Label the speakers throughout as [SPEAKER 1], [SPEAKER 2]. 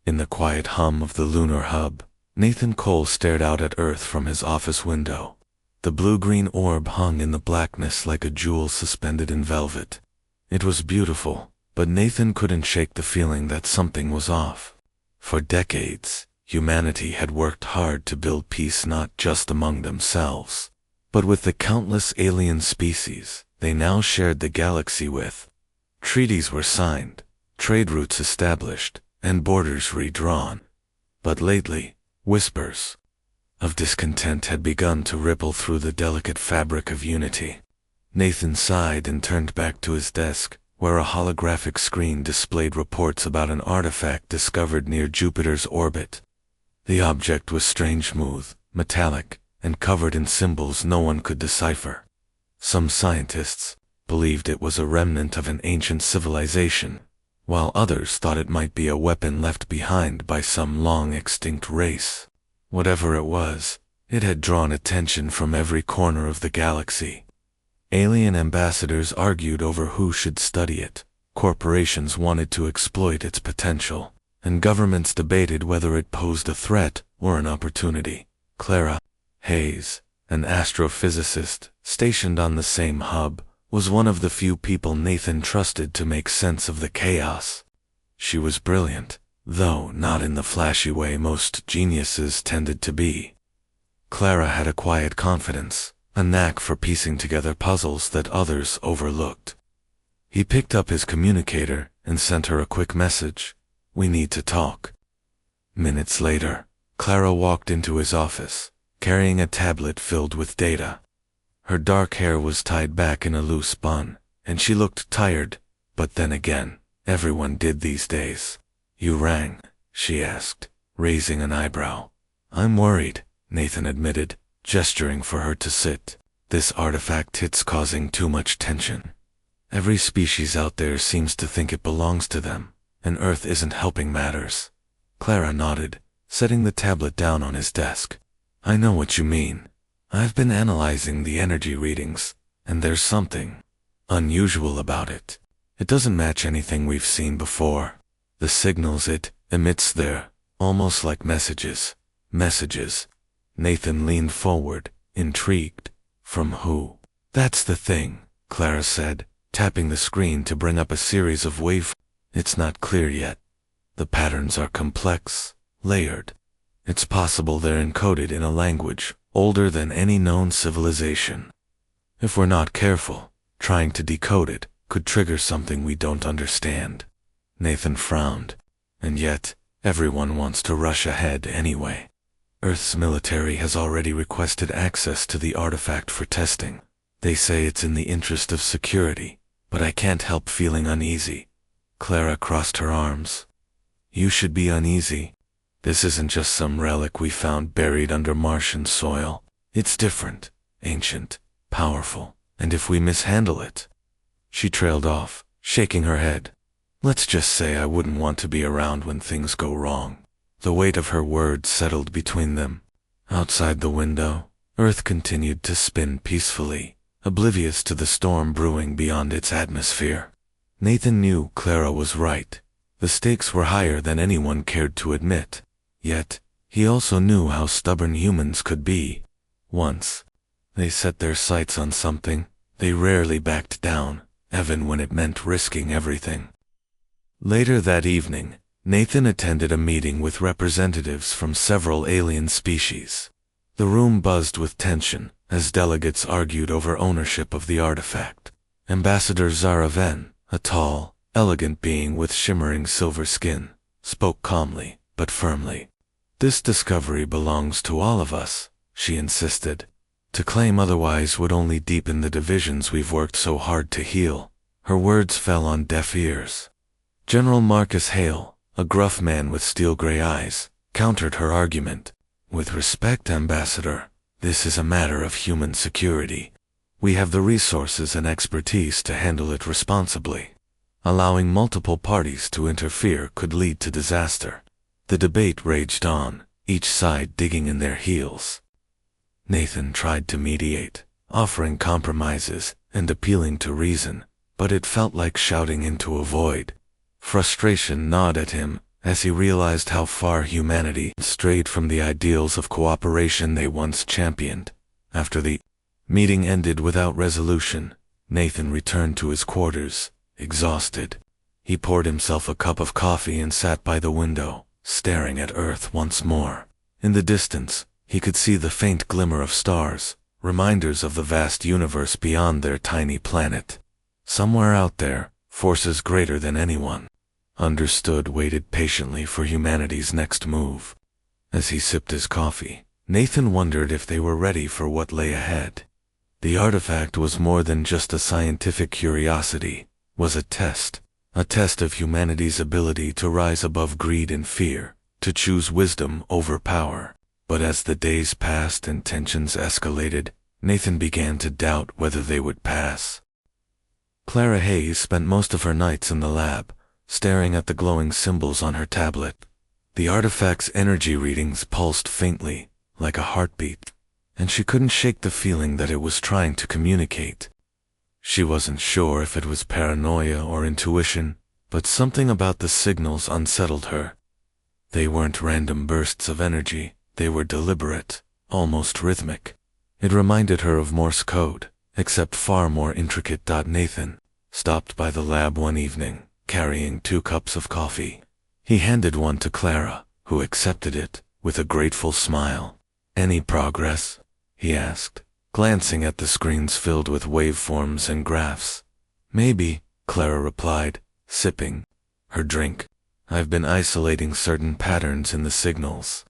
[SPEAKER 1] In the quiet hum of the lunar hub, Nathan Cole stared out at Earth from his office window. The blue-green orb hung in the blackness like a jewel suspended in velvet. It was beautiful, but Nathan couldn't shake the feeling that something was off. For decades, humanity had worked hard to build peace not just among themselves, but with the countless alien species they now shared the galaxy with. Treaties were signed, trade routes established, and borders redrawn. But lately, whispers of discontent had begun to ripple through the delicate fabric of unity. Nathan sighed and turned back to his desk, where a holographic screen displayed reports about an artifact discovered near Jupiter's orbit. The object was strange, smooth, metallic, and covered in symbols no one could decipher. Some scientists believed it was a remnant of an ancient civilization, while others thought it might be a weapon left behind by some long-extinct race. Whatever it was, it had drawn attention from every corner of the galaxy. Alien ambassadors argued over who should study it, corporations wanted to exploit its potential, and governments debated whether it posed a threat or an opportunity. Clara Hayes, an astrophysicist stationed on the same hub, was one of the few people Nathan trusted to make sense of the chaos. She was brilliant, though not in the flashy way most geniuses tended to be. Clara had a quiet confidence, a knack for piecing together puzzles that others overlooked. He picked up his communicator and sent her a quick message. "We need to talk." Minutes later, Clara walked into his office, carrying a tablet filled with data. Her dark hair was tied back in a loose bun, and she looked tired, but then again, everyone did these days. "You rang?" she asked, raising an eyebrow. "I'm worried," Nathan admitted, gesturing for her to sit. "This artifact hit's causing too much tension. Every species out there seems to think it belongs to them, and Earth isn't helping matters." Clara nodded, setting the tablet down on his desk. "I know what you mean. I've been analyzing the energy readings, and there's something unusual about it. It doesn't match anything we've seen before. The signals it emits there, almost like messages. Messages." Nathan leaned forward, intrigued. "From who?" "That's the thing," Clara said, tapping the screen to bring up a series of It's not clear yet. The patterns are complex, layered. It's possible they're encoded in a language older than any known civilization. If we're not careful, trying to decode it could trigger something we don't understand." Nathan frowned. "And yet, everyone wants to rush ahead anyway. Earth's military has already requested access to the artifact for testing. They say it's in the interest of security, but I can't help feeling uneasy." Clara crossed her arms. "You should be uneasy. This isn't just some relic we found buried under Martian soil. It's different, ancient, powerful, and if we mishandle it..." She trailed off, shaking her head. "Let's just say I wouldn't want to be around when things go wrong." The weight of her words settled between them. Outside the window, Earth continued to spin peacefully, oblivious to the storm brewing beyond its atmosphere. Nathan knew Clara was right. The stakes were higher than anyone cared to admit. Yet, he also knew how stubborn humans could be. Once they set their sights on something, they rarely backed down, even when it meant risking everything. Later that evening, Nathan attended a meeting with representatives from several alien species. The room buzzed with tension as delegates argued over ownership of the artifact. Ambassador Zaraven, a tall, elegant being with shimmering silver skin, spoke calmly but firmly. "This discovery belongs to all of us," she insisted. "To claim otherwise would only deepen the divisions we've worked so hard to heal." Her words fell on deaf ears. General Marcus Hale, a gruff man with steel-gray eyes, countered her argument. "With respect, Ambassador, this is a matter of human security. We have the resources and expertise to handle it responsibly. Allowing multiple parties to interfere could lead to disaster." The debate raged on, each side digging in their heels. Nathan tried to mediate, offering compromises and appealing to reason, but it felt like shouting into a void. Frustration gnawed at him as he realized how far humanity strayed from the ideals of cooperation they once championed. After the meeting ended without resolution, Nathan returned to his quarters, exhausted. He poured himself a cup of coffee and sat by the window, staring at Earth once more. In the distance, he could see the faint glimmer of stars, reminders of the vast universe beyond their tiny planet. Somewhere out there, forces greater than anyone understood waited patiently for humanity's next move. As he sipped his coffee, Nathan wondered if they were ready for what lay ahead. The artifact was more than just a scientific curiosity, was a test of humanity's ability to rise above greed and fear, to choose wisdom over power. But as the days passed and tensions escalated, Nathan began to doubt whether they would pass. Clara Hayes spent most of her nights in the lab, staring at the glowing symbols on her tablet. The artifact's energy readings pulsed faintly, like a heartbeat, and she couldn't shake the feeling that it was trying to communicate. She wasn't sure if it was paranoia or intuition, but something about the signals unsettled her. They weren't random bursts of energy, they were deliberate, almost rhythmic. It reminded her of Morse code, except far more intricate. Nathan stopped by the lab one evening, carrying 2 cups of coffee. He handed one to Clara, who accepted it with a grateful smile. "Any progress?" he asked, glancing at the screens filled with waveforms and graphs. "Maybe," Clara replied, sipping her drink. "I've been isolating certain patterns in the signals.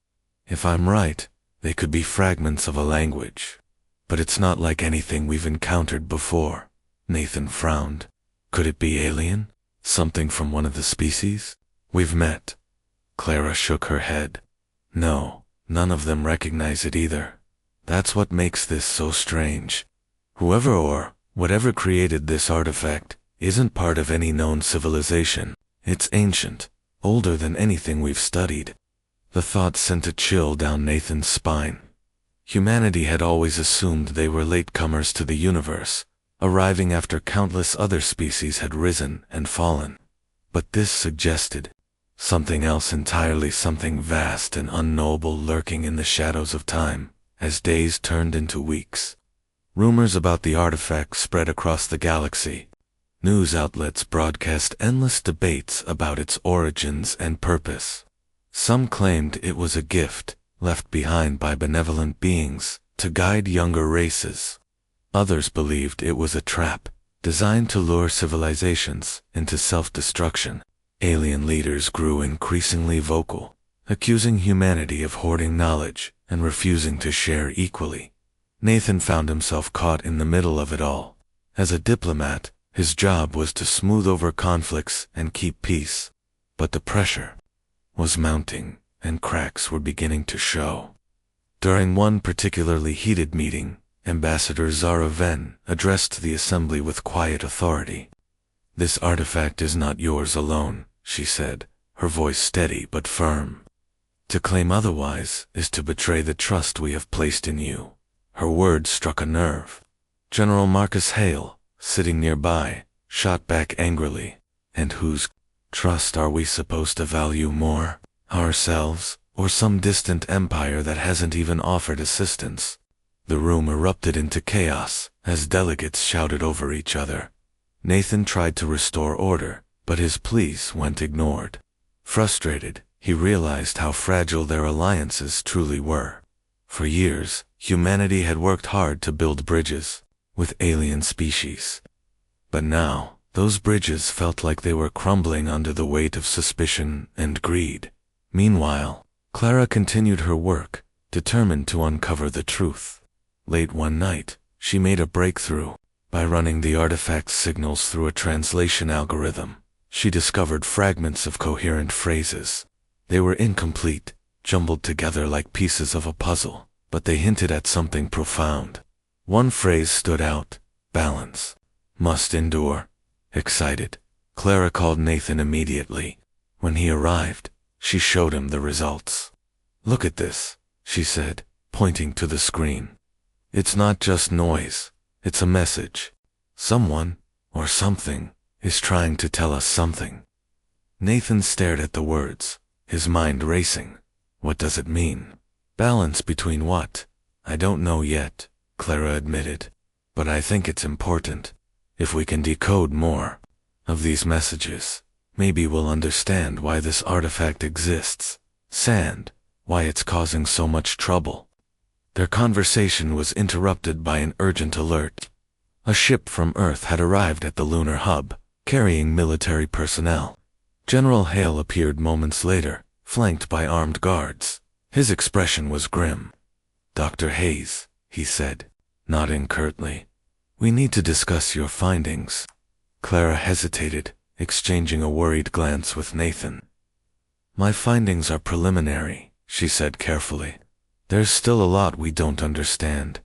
[SPEAKER 1] If I'm right, they could be fragments of a language. But it's not like anything we've encountered before." Nathan frowned. "Could it be alien? Something from one of the species we've met?" Clara shook her head. "No, none of them recognize it either. That's what makes this so strange. Whoever or whatever created this artifact isn't part of any known civilization. It's ancient, older than anything we've studied." The thought sent a chill down Nathan's spine. Humanity had always assumed they were latecomers to the universe, arriving after countless other species had risen and fallen. But this suggested something else entirely, something vast and unknowable lurking in the shadows of time, as days turned into weeks. Rumors about the artifact spread across the galaxy. News outlets broadcast endless debates about its origins and purpose. Some claimed it was a gift left behind by benevolent beings to guide younger races. Others believed it was a trap designed to lure civilizations into self-destruction. Alien leaders grew increasingly vocal, accusing humanity of hoarding knowledge and refusing to share equally. Nathan found himself caught in the middle of it all. As a diplomat, his job was to smooth over conflicts and keep peace. But the pressure was mounting, and cracks were beginning to show. During one particularly heated meeting, Ambassador Zara Ven addressed the assembly with quiet authority. "This artifact is not yours alone," she said, her voice steady but firm. "To claim otherwise is to betray the trust we have placed in you." Her words struck a nerve. General Marcus Hale, sitting nearby, shot back angrily. "And whose trust are we supposed to value more? Ourselves, or some distant empire that hasn't even offered assistance?" The room erupted into chaos as delegates shouted over each other. Nathan tried to restore order, but his pleas went ignored. Frustrated, he realized how fragile their alliances truly were. For years, humanity had worked hard to build bridges with alien species. But now, those bridges felt like they were crumbling under the weight of suspicion and greed. Meanwhile, Clara continued her work, determined to uncover the truth. Late one night, she made a breakthrough. By running the artifact's signals through a translation algorithm, she discovered fragments of coherent phrases. They were incomplete, jumbled together like pieces of a puzzle, but they hinted at something profound. One phrase stood out: balance. Must endure. Excited, Clara called Nathan immediately. When he arrived, she showed him the results. "Look at this," she said, pointing to the screen. "It's not just noise, it's a message. Someone, or something, is trying to tell us something." Nathan stared at the words, his mind racing. What does it mean? Balance between what? I don't know yet, Clara admitted. But I think it's important. If we can decode more of these messages, maybe we'll understand why this artifact exists. Sand, why it's causing so much trouble. Their conversation was interrupted by an urgent alert. A ship from Earth had arrived at the lunar hub, carrying military personnel. General Hale appeared moments later, flanked by armed guards. His expression was grim. "Dr. Hayes," he said, nodding curtly. "We need to discuss your findings." Clara hesitated, exchanging a worried glance with Nathan. "My findings are preliminary," she said carefully. "There's still a lot we don't understand."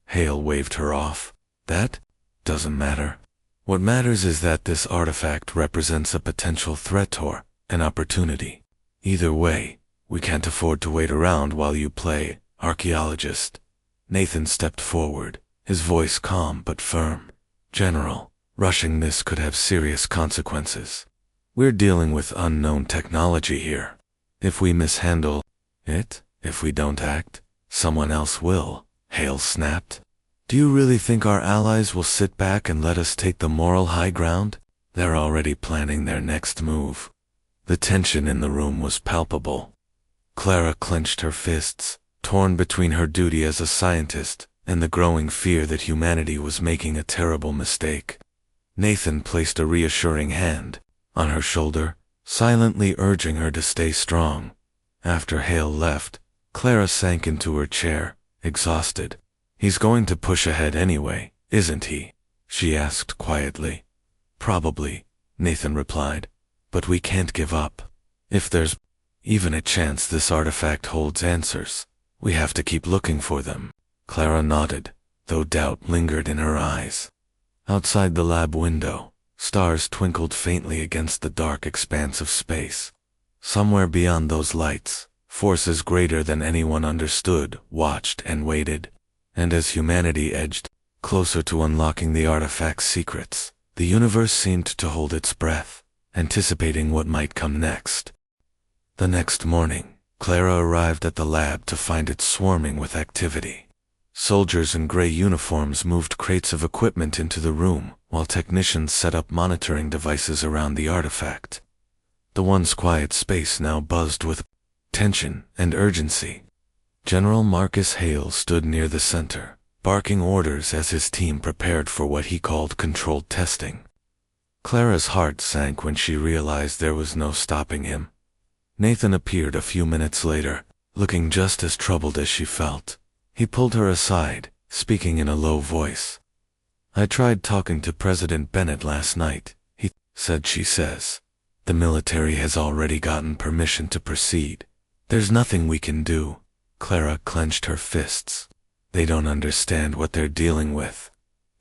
[SPEAKER 1] Hale waved her off. "That doesn't matter. What matters is that this artifact represents a potential threat or an opportunity. Either way, we can't afford to wait around while you play archaeologist." Nathan stepped forward, his voice calm but firm. "General, rushing this could have serious consequences. We're dealing with unknown technology here. If we mishandle it, if we don't act, someone else will," Hale snapped. "Do you really think our allies will sit back and let us take the moral high ground? They're already planning their next move." The tension in the room was palpable. Clara clenched her fists, torn between her duty as a scientist and the growing fear that humanity was making a terrible mistake. Nathan placed a reassuring hand on her shoulder, silently urging her to stay strong. After Hale left, Clara sank into her chair, exhausted. "He's going to push ahead anyway, isn't he?" she asked quietly. "Probably," Nathan replied, "but we can't give up. If there's even a chance this artifact holds answers, we have to keep looking for them." Clara nodded, though doubt lingered in her eyes. Outside the lab window, stars twinkled faintly against the dark expanse of space. Somewhere beyond those lights, forces greater than anyone understood watched and waited. And as humanity edged closer to unlocking the artifact's secrets, the universe seemed to hold its breath, anticipating what might come next. The next morning, Clara arrived at the lab to find it swarming with activity. Soldiers in gray uniforms moved crates of equipment into the room, while technicians set up monitoring devices around the artifact. The once quiet space now buzzed with tension and urgency. General Marcus Hale stood near the center, barking orders as his team prepared for what he called controlled testing. Clara's heart sank when she realized there was no stopping him. Nathan appeared a few minutes later, looking just as troubled as she felt. He pulled her aside, speaking in a low voice. "I tried talking to President Bennett last night," he said. "She says the military has already gotten permission to proceed. There's nothing we can do." Clara clenched her fists. "They don't understand what they're dealing with.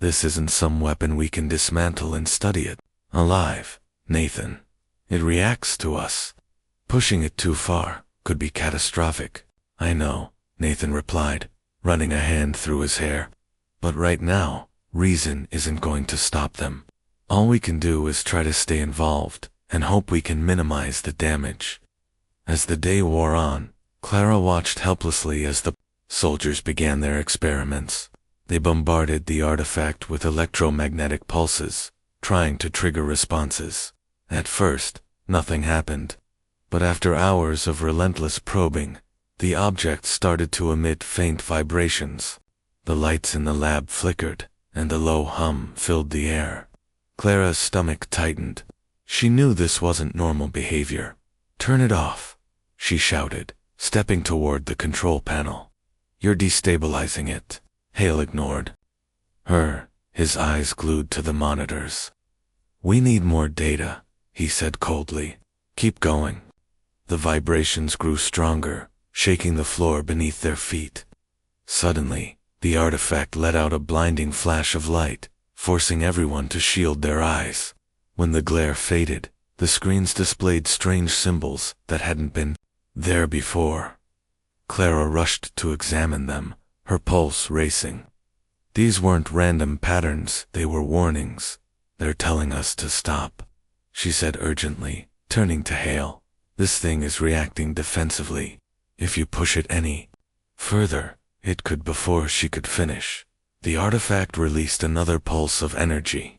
[SPEAKER 1] This isn't some weapon we can dismantle and study it alive, Nathan. It reacts to us. Pushing it too far could be catastrophic." "I know," Nathan replied, running a hand through his hair. "But right now, reason isn't going to stop them. All we can do is try to stay involved and hope we can minimize the damage." As the day wore on, Clara watched helplessly as the soldiers began their experiments. They bombarded the artifact with electromagnetic pulses, trying to trigger responses. At first, nothing happened. But after hours of relentless probing, the object started to emit faint vibrations. The lights in the lab flickered, and a low hum filled the air. Clara's stomach tightened. She knew this wasn't normal behavior. "Turn it off," she shouted, stepping toward the control panel. "You're destabilizing it." Hale ignored her, his eyes glued to the monitors. "We need more data," he said coldly. "Keep going." The vibrations grew stronger, shaking the floor beneath their feet. Suddenly, the artifact let out a blinding flash of light, forcing everyone to shield their eyes. When the glare faded, the screens displayed strange symbols that hadn't been there before. Clara rushed to examine them, her pulse racing. These weren't random patterns, they were warnings. "They're telling us to stop," she said urgently, turning to Hale. This thing is reacting defensively. If you push it any further, it could. Before she could finish, the artifact released another pulse of energy.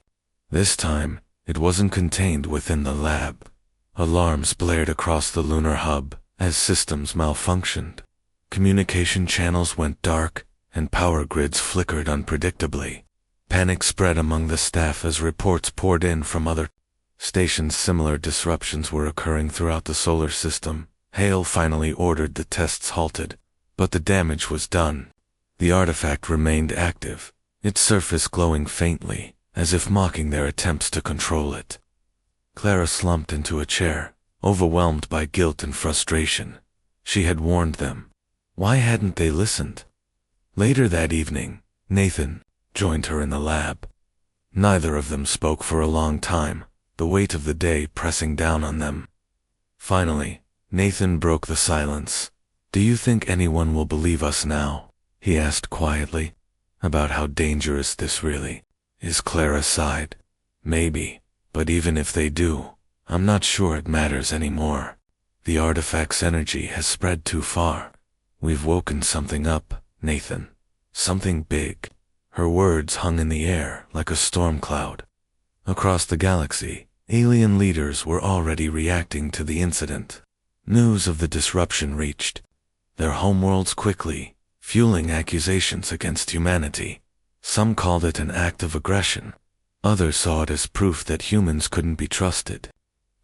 [SPEAKER 1] This time, it wasn't contained within the lab. Alarms blared across the lunar hub as systems malfunctioned. Communication channels went dark, and power grids flickered unpredictably. Panic spread among the staff as reports poured in from other stations. Similar disruptions were occurring throughout the solar system. Hale finally ordered the tests halted, but the damage was done. The artifact remained active, its surface glowing faintly, as if mocking their attempts to control it. Clara slumped into a chair, overwhelmed by guilt and frustration. She had warned them. Why hadn't they listened? Later that evening, Nathan joined her in the lab. Neither of them spoke for a long time, the weight of the day pressing down on them. Finally, Nathan broke the silence. "Do you think anyone will believe us now?" he asked quietly. "About how dangerous this really is?" Clara sighed. "Maybe, but even if they do, I'm not sure it matters anymore. The artifact's energy has spread too far. We've woken something up, Nathan. Something big." Her words hung in the air like a storm cloud. Across the galaxy, alien leaders were already reacting to the incident. News of the disruption reached their homeworlds quickly, fueling accusations against humanity. Some called it an act of aggression. Others saw it as proof that humans couldn't be trusted.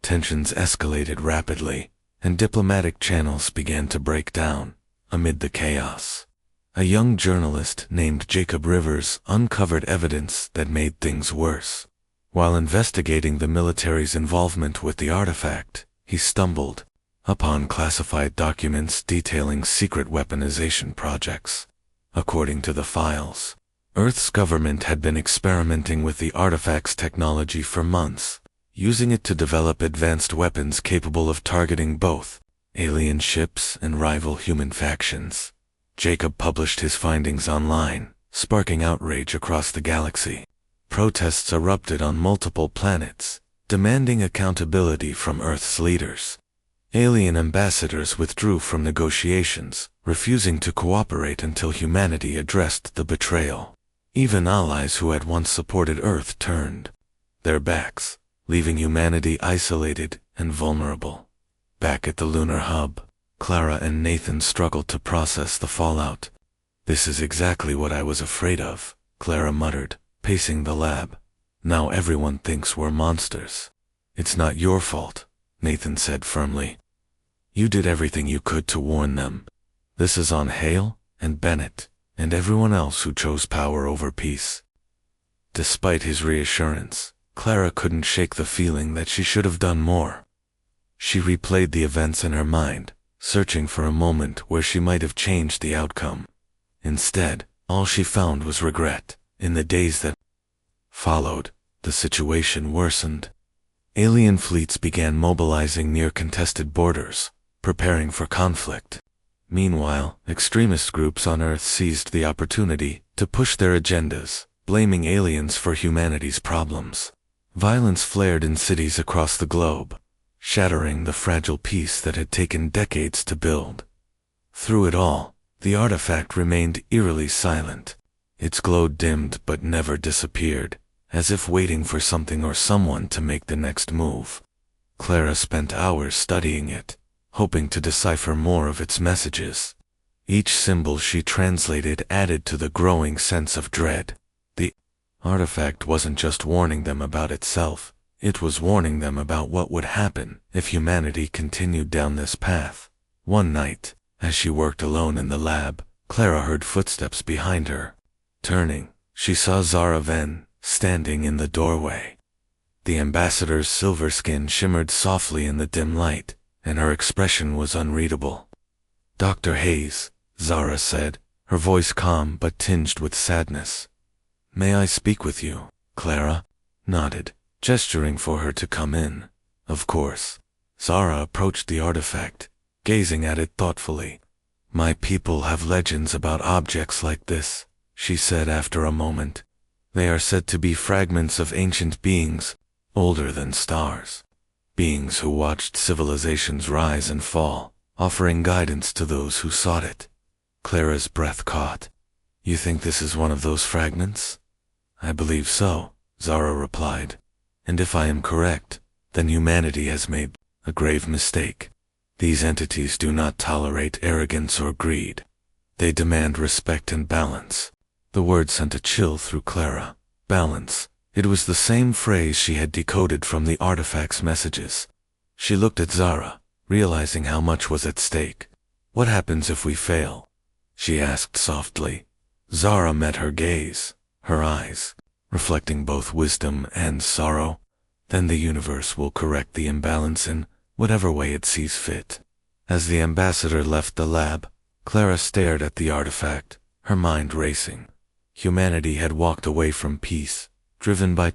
[SPEAKER 1] Tensions escalated rapidly, and diplomatic channels began to break down. Amid the chaos, a young journalist named Jacob Rivers uncovered evidence that made things worse. While investigating the military's involvement with the artifact, he stumbled upon classified documents detailing secret weaponization projects. According to the files, Earth's government had been experimenting with the artifact's technology for months, using it to develop advanced weapons capable of targeting both alien ships and rival human factions. Jacob published his findings online, sparking outrage across the galaxy. Protests erupted on multiple planets, demanding accountability from Earth's leaders. Alien ambassadors withdrew from negotiations, refusing to cooperate until humanity addressed the betrayal. Even allies who had once supported Earth turned their backs, leaving humanity isolated and vulnerable. Back at the lunar hub, Clara and Nathan struggled to process the fallout. "This is exactly what I was afraid of," Clara muttered, pacing the lab. "Now everyone thinks we're monsters." "It's not your fault," Nathan said firmly. "You did everything you could to warn them. This is on Hale and Bennett and everyone else who chose power over peace." Despite his reassurance, Clara couldn't shake the feeling that she should have done more. She replayed the events in her mind, searching for a moment where she might have changed the outcome. Instead, all she found was regret. In the days that followed, the situation worsened. Alien fleets began mobilizing near contested borders, preparing for conflict. Meanwhile, extremist groups on Earth seized the opportunity to push their agendas, blaming aliens for humanity's problems. Violence flared in cities across the globe, shattering the fragile peace that had taken decades to build. Through it all, the artifact remained eerily silent. Its glow dimmed but never disappeared, as if waiting for something or someone to make the next move. Clara spent hours studying it, hoping to decipher more of its messages. Each symbol she translated added to the growing sense of dread. The artifact wasn't just warning them about itself, it was warning them about what would happen if humanity continued down this path. One night, as she worked alone in the lab, Clara heard footsteps behind her. Turning, she saw Zara Venn standing in the doorway. The ambassador's silver skin shimmered softly in the dim light, and her expression was unreadable. "Dr. Hayes," Zara said, her voice calm but tinged with sadness. "May I speak with you?" Clara nodded, gesturing for her to come in. "Of course." Zara approached the artifact, gazing at it thoughtfully. "My people have legends about objects like this," she said after a moment. "They are said to be fragments of ancient beings, older than stars. beings who watched civilizations rise and fall, offering guidance to those who sought it. Clara's breath caught. You think this is one of those fragments? I believe so, Zara replied. And if I am correct, then humanity has made a grave mistake. These entities do not tolerate arrogance or greed. They demand respect and balance. The word sent a chill through Clara. Balance. It was the same phrase she had decoded from the artifact's messages. She looked at Zara, realizing how much was at stake. What happens if we fail? She asked softly. Zara met her gaze, her eyes, reflecting both wisdom and sorrow. Then the universe will correct the imbalance in whatever way it sees fit. As the ambassador left the lab, Clara stared at the artifact, her mind racing. Humanity had walked away from peace, driven by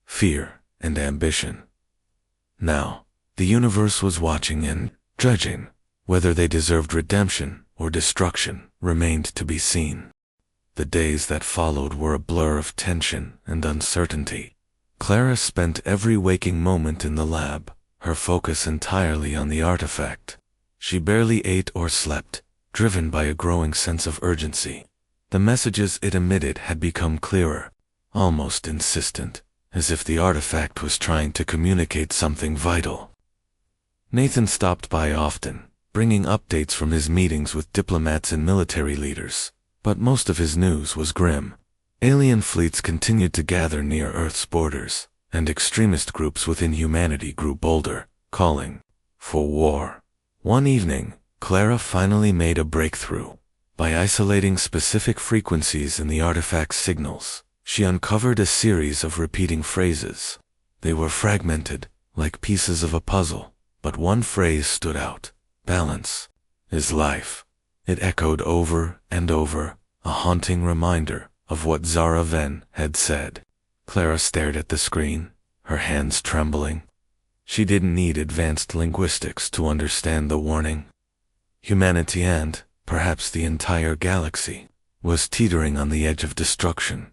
[SPEAKER 1] fear and ambition. Now, the universe was watching and judging. Whether they deserved redemption or destruction remained to be seen. The days that followed were a blur of tension and uncertainty. Clara spent every waking moment in the lab, her focus entirely on the artifact. She barely ate or slept, driven by a growing sense of urgency. The messages it emitted had become clearer, almost insistent, as if the artifact was trying to communicate something vital. Nathan stopped by often, bringing updates from his meetings with diplomats and military leaders, but most of his news was grim. Alien fleets continued to gather near Earth's borders, and extremist groups within humanity grew bolder, calling for war. One evening, Clara finally made a breakthrough. By isolating specific frequencies in the artifact's signals, she uncovered a series of repeating phrases. They were fragmented, like pieces of a puzzle, but one phrase stood out. Balance is life. It echoed over and over, a haunting reminder of what Zara Ven had said. Clara stared at the screen, her hands trembling. She didn't need advanced linguistics to understand the warning. Humanity and, perhaps the entire galaxy, was teetering on the edge of destruction.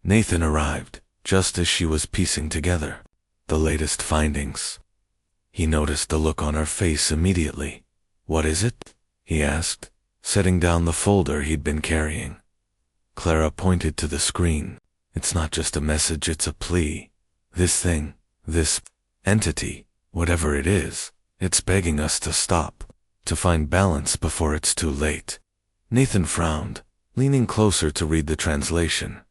[SPEAKER 1] Nathan arrived, just as she was piecing together the latest findings. He noticed the look on her face immediately. What is it? He asked, setting down the folder he'd been carrying. Clara pointed to the screen. It's not just a message, it's a plea. This thing, this entity, whatever it is, it's begging us to stop, to find balance before it's too late. Nathan frowned, leaning closer to read the translation.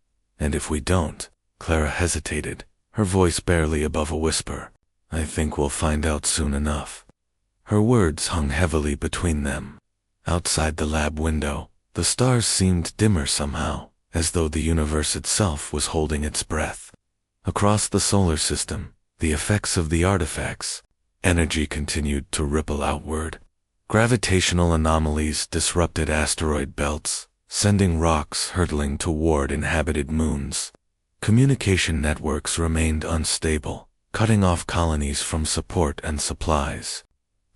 [SPEAKER 1] And if we don't? Clara hesitated, her voice barely above a whisper. I think we'll find out soon enough. Her words hung heavily between them. Outside the lab window, the stars seemed dimmer somehow, as though the universe itself was holding its breath. Across the solar system, the effects of the artifacts, energy continued to ripple outward. Gravitational anomalies disrupted asteroid belts, sending rocks hurtling toward inhabited moons. Communication networks remained unstable, cutting off colonies from support and supplies.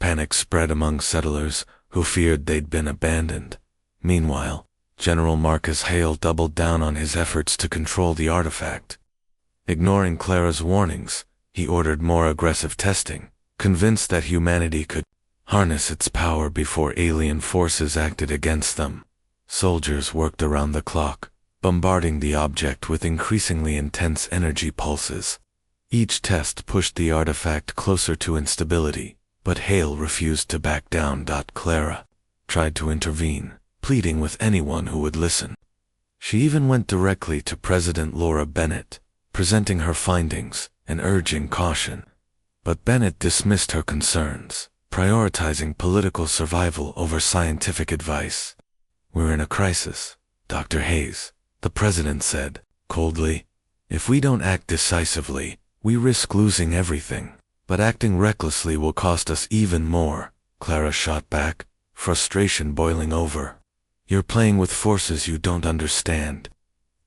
[SPEAKER 1] Panic spread among settlers who feared they'd been abandoned. Meanwhile, General Marcus Hale doubled down on his efforts to control the artifact. Ignoring Clara's warnings, he ordered more aggressive testing, convinced that humanity could harness its power before alien forces acted against them. Soldiers worked around the clock, bombarding the object with increasingly intense energy pulses. Each test pushed the artifact closer to instability, but Hale refused to back down. Clara tried to intervene, pleading with anyone who would listen. She even went directly to President Laura Bennett, presenting her findings and urging caution. But Bennett dismissed her concerns, prioritizing political survival over scientific advice. We're in a crisis, Dr. Hayes, the president said, coldly. If we don't act decisively, we risk losing everything. But acting recklessly will cost us even more, Clara shot back, frustration boiling over. You're playing with forces you don't understand.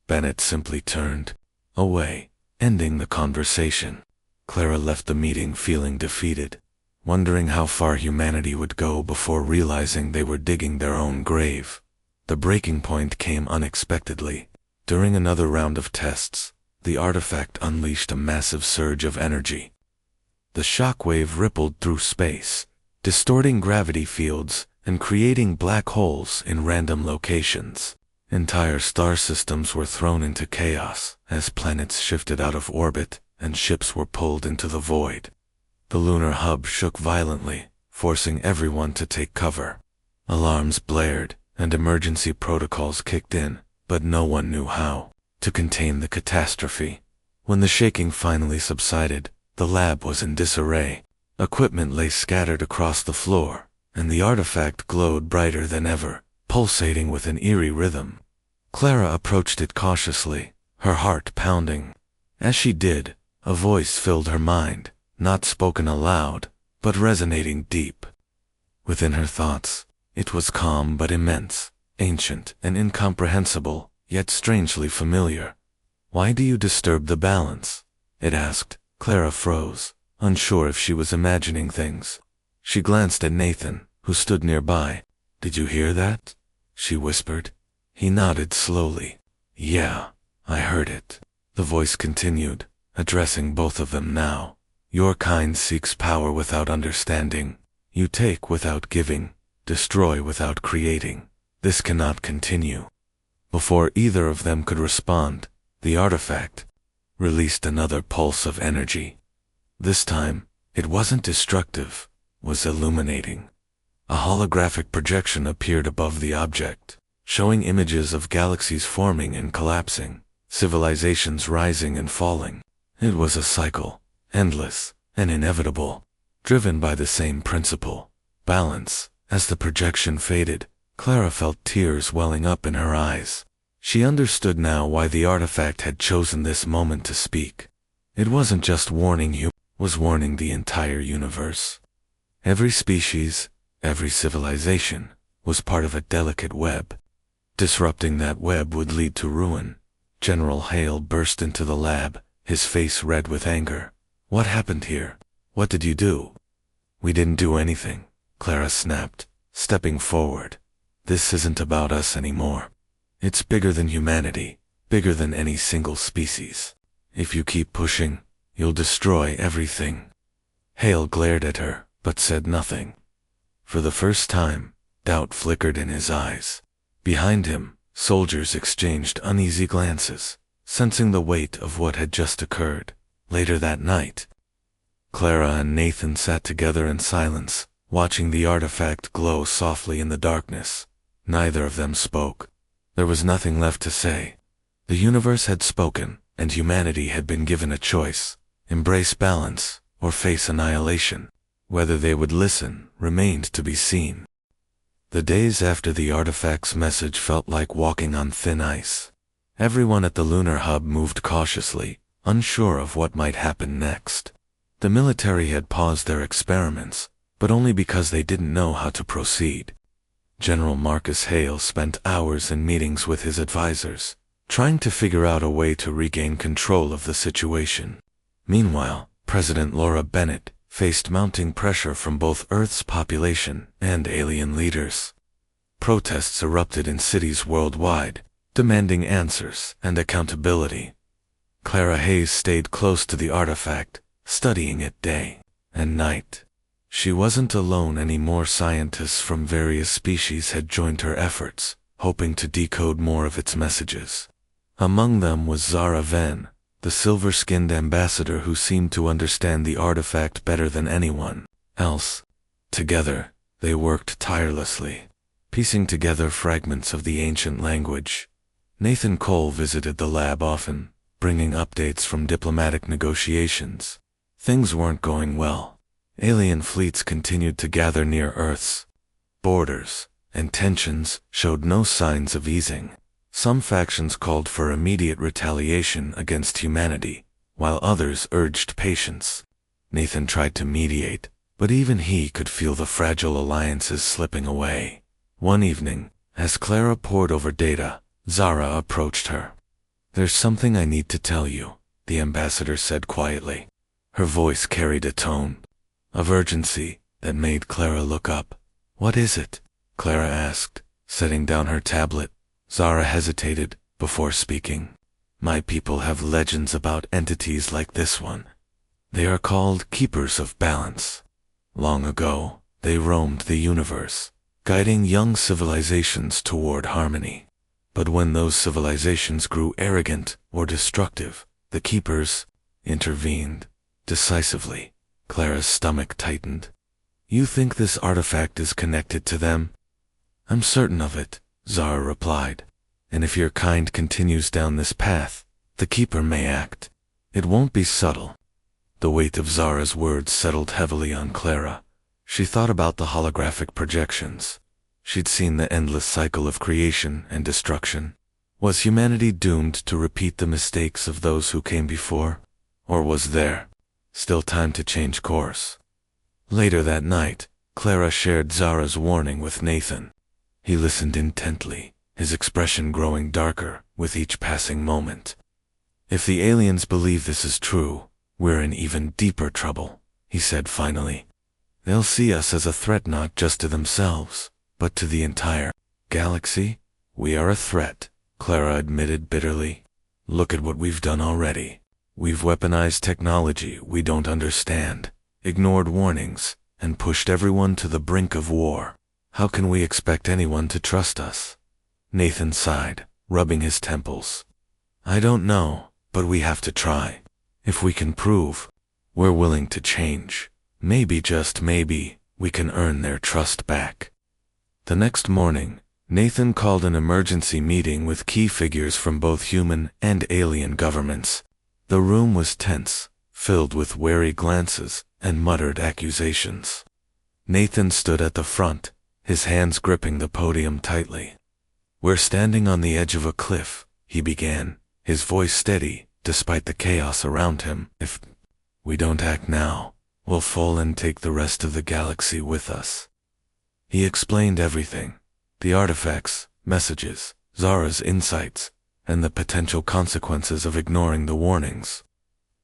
[SPEAKER 1] Bennett simply turned away, ending the conversation. Clara left the meeting feeling defeated, wondering how far humanity would go before realizing they were digging their own grave. The breaking point came unexpectedly. During another round of tests, the artifact unleashed a massive surge of energy. The shockwave rippled through space, distorting gravity fields and creating black holes in random locations. Entire star systems were thrown into chaos as planets shifted out of orbit and ships were pulled into the void. The lunar hub shook violently, forcing everyone to take cover. Alarms blared and emergency protocols kicked in, but no one knew how to contain the catastrophe. When the shaking finally subsided, the lab was in disarray. Equipment lay scattered across the floor, and the artifact glowed brighter than ever, pulsating with an eerie rhythm. Clara approached it cautiously, her heart pounding. As she did, a voice filled her mind, not spoken aloud, but resonating deep within her thoughts. It was calm but immense, ancient and incomprehensible, yet strangely familiar. "Why do you disturb the balance?" it asked. Clara froze, unsure if she was imagining things. She glanced at Nathan, who stood nearby. "Did you hear that?" she whispered. He nodded slowly. "Yeah, I heard it." The voice continued, addressing both of them now. "Your kind seeks power without understanding. You take without giving, destroy without creating. This cannot continue." Before either of them could respond, the artifact released another pulse of energy. This time, it wasn't destructive, was illuminating. A holographic projection appeared above the object, showing images of galaxies forming and collapsing, civilizations rising and falling. It was a cycle, endless and inevitable, driven by the same principle, balance. As the projection faded, Clara felt tears welling up in her eyes. She understood now why the artifact had chosen this moment to speak. It wasn't just warning you, it was warning the entire universe. Every species, every civilization, was part of a delicate web. Disrupting that web would lead to ruin. General Hale burst into the lab, his face red with anger. "What happened here? What did you do?" "We didn't do anything," Clara snapped, stepping forward. "This isn't about us anymore. It's bigger than humanity, bigger than any single species. If you keep pushing, you'll destroy everything." Hale glared at her, but said nothing. For the first time, doubt flickered in his eyes. Behind him, soldiers exchanged uneasy glances, sensing the weight of what had just occurred. Later that night, Clara and Nathan sat together in silence, watching the artifact glow softly in the darkness. Neither of them spoke. There was nothing left to say. The universe had spoken, and humanity had been given a choice: embrace balance or face annihilation. Whether they would listen remained to be seen. The days after the artifact's message felt like walking on thin ice. Everyone at the lunar hub moved cautiously, unsure of what might happen next. The military had paused their experiments, but only because they didn't know how to proceed. General Marcus Hale spent hours in meetings with his advisors, trying to figure out a way to regain control of the situation. Meanwhile, President Laura Bennett faced mounting pressure from both Earth's population and alien leaders. Protests erupted in cities worldwide, demanding answers and accountability. Clara Hayes stayed close to the artifact, studying it day and night. She wasn't alone anymore. Scientists from various species had joined her efforts, hoping to decode more of its messages. Among them was Zara Venn, the silver-skinned ambassador who seemed to understand the artifact better than anyone else. Together, they worked tirelessly, piecing together fragments of the ancient language. Nathan Cole visited the lab often, bringing updates from diplomatic negotiations. Things weren't going well. Alien fleets continued to gather near Earth's borders, and tensions showed no signs of easing. Some factions called for immediate retaliation against humanity, while others urged patience. Nathan tried to mediate, but even he could feel the fragile alliances slipping away. One evening, as Clara pored over data, Zara approached her. "There's something I need to tell you," the ambassador said quietly. Her voice carried a tone of urgency that made Clara look up. "What is it?" Clara asked, setting down her tablet. Zara hesitated before speaking. "My people have legends about entities like this one. They are called Keepers of Balance. Long ago, they roamed the universe, guiding young civilizations toward harmony. But when those civilizations grew arrogant or destructive, the Keepers intervened decisively. Clara's stomach tightened. You think this artifact is connected to them? I'm certain of it, Zara replied. And if your kind continues down this path, the Keeper may act. It won't be subtle. The weight of Zara's words settled heavily on Clara. She thought about the holographic projections. She'd seen the endless cycle of creation and destruction. Was humanity doomed to repeat the mistakes of those who came before? Or was there still time to change course? Later that night, Clara shared Zara's warning with Nathan. He listened intently, his expression growing darker with each passing moment. If the aliens believe this is true, we're in even deeper trouble, he said finally. They'll see us as a threat not just to themselves, but to the entire galaxy. We are a threat, Clara admitted bitterly. Look at what we've done already. We've weaponized technology we don't understand, ignored warnings, and pushed everyone to the brink of war. How can we expect anyone to trust us? Nathan sighed, rubbing his temples. I don't know, but we have to try. If we can prove we're willing to change, maybe, just maybe, we can earn their trust back. The next morning, Nathan called an emergency meeting with key figures from both human and alien governments. The room was tense, filled with wary glances and muttered accusations. Nathan stood at the front, his hands gripping the podium tightly. We're standing on the edge of a cliff, he began, his voice steady, despite the chaos around him. If we don't act now, we'll fall and take the rest of the galaxy with us. He explained everything. The artifacts, messages, Zara's insights, and the potential consequences of ignoring the warnings.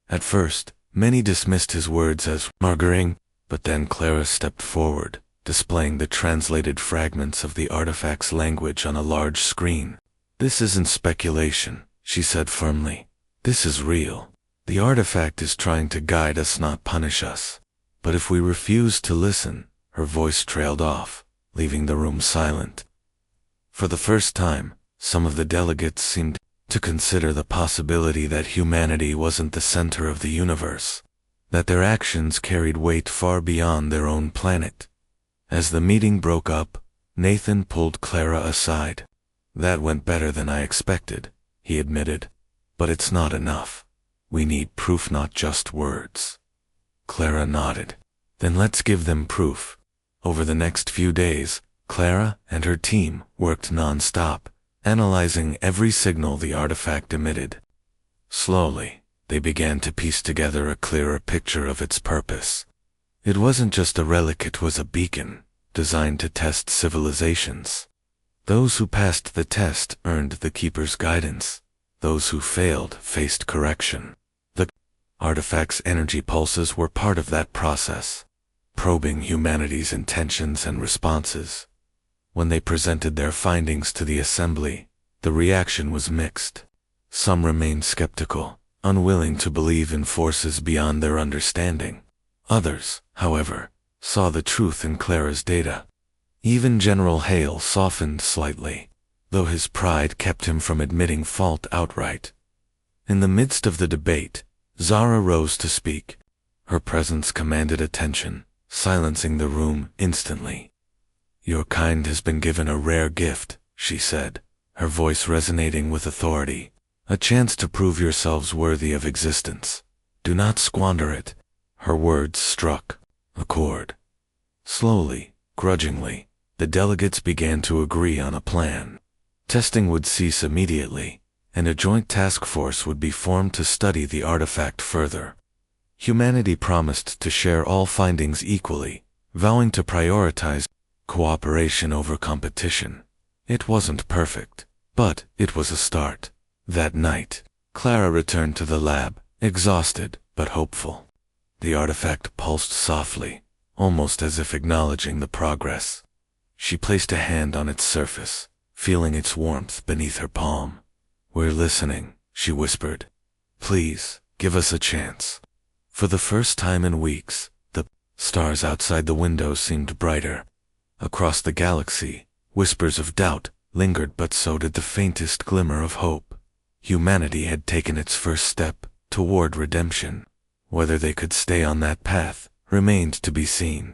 [SPEAKER 1] At first, many dismissed his words as mongering, but then Clara stepped forward, displaying the translated fragments of the artifact's language on a large screen. This isn't speculation, she said firmly. This is real. The artifact is trying to guide us, not punish us. But if we refuse to listen, her voice trailed off, leaving the room silent. For the first time, some of the delegates seemed to consider the possibility that humanity wasn't the center of the universe, that their actions carried weight far beyond their own planet. As the meeting broke up, Nathan pulled Clara aside. That went better than I expected, he admitted. But it's not enough. We need proof, not just words. Clara nodded. Then let's give them proof. Over the next few days, Clara and her team worked non-stop, analyzing every signal the artifact emitted. Slowly, they began to piece together a clearer picture of its purpose. It wasn't just a relic, it was a beacon, designed to test civilizations. Those who passed the test earned the Keeper's guidance. Those who failed faced correction. The artifact's energy pulses were part of that process, probing humanity's intentions and responses. When they presented their findings to the assembly, the reaction was mixed. Some remained skeptical, unwilling to believe in forces beyond their understanding. Others, however, saw the truth in Clara's data. Even General Hale softened slightly, though his pride kept him from admitting fault outright. In the midst of the debate, Zara rose to speak. Her presence commanded attention, silencing the room instantly. Your kind has been given a rare gift, she said, her voice resonating with authority. A chance to prove yourselves worthy of existence. Do not squander it. Her words struck a chord. Slowly, grudgingly, the delegates began to agree on a plan. Testing would cease immediately, and a joint task force would be formed to study the artifact further. Humanity promised to share all findings equally, vowing to prioritize cooperation over competition. It wasn't perfect, but it was a start. That night, Clara returned to the lab, exhausted but hopeful. The artifact pulsed softly, almost as if acknowledging the progress. She placed a hand on its surface, feeling its warmth beneath her palm. We're listening, she whispered. Please, give us a chance. For the first time in weeks, the stars outside the window seemed brighter. Across the galaxy, whispers of doubt lingered, but so did the faintest glimmer of hope. Humanity had taken its first step toward redemption. Whether they could stay on that path remained to be seen.